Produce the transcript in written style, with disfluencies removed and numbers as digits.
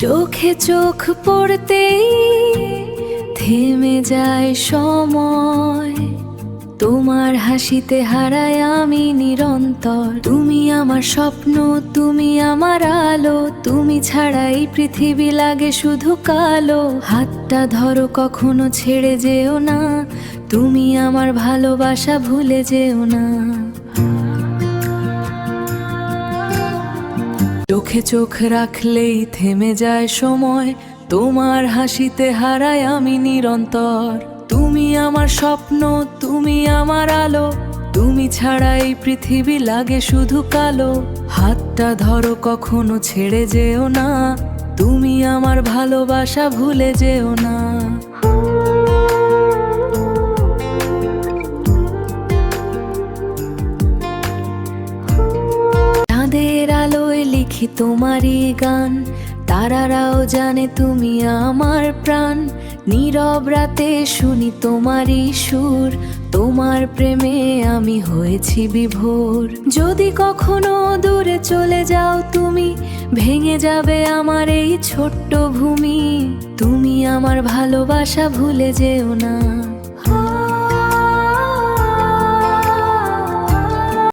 চোখে চোখ পড়তেই থেমে যায় সময়, তোমার হাসিতে হারাই আমি নিরন্তর। তুমি আমার স্বপ্ন, তুমি আমার আলো, তুমি ছাড়া এই পৃথিবী লাগে শুধু কালো। হাতটা ধরো, কখনো ছেড়ে যেও না, তুমি আমার ভালোবাসা ভুলে যেও না। চোখে চোখ রাখলেই থেমে যায় সময়, তোমার হাসিতে হারাই আমি নিরন্তর। তুমি আমার স্বপ্ন, তুমি আমার আলো, তুমি ছাড়া এই পৃথিবী লাগে শুধু কালো। হাতটা ধরো, কখনো ছেড়ে যেও না, তুমি আমার ভালোবাসা ভুলে যেও না। চাঁদের আলোয় লিখি তোমারই গান, তারারাও জানে তুমি আমার প্রাণ। নীরব রাতে শুনি তোমারই সুর, তোমার প্রেমে আমি হয়েছি বিভোর। যদি কখনো দূরে চলে যাও তুমি, ভেঙে যাবে আমার এই ছোট্ট ভূমি। তুমি আমার ভালোবাসা ভুলে যেও না।